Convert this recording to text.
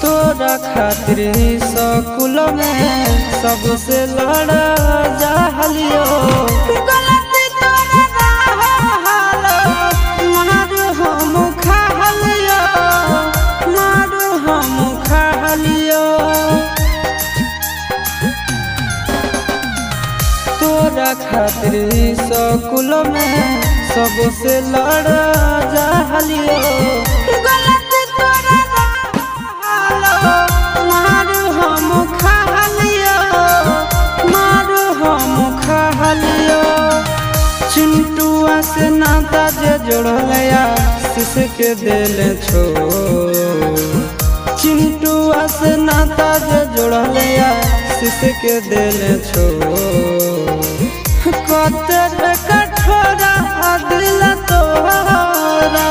तोरा खातिर स्कूल में सबसे लड़ा जाहलियो गलती तोरा हालो मारू हम खालियो मारू हम खालियो तोरा खातिर स्कूल में सबसे लड़ा जाहलियो गलती तोरा हालो मारू हम खालियो मारू हम खालियो चिंटुआ से नाता जे जोड़लया शीश के दिल छो चिंटुआ से नाता जे जोड़लया शीश के दिल छो कतर कठोरा दिल तोरा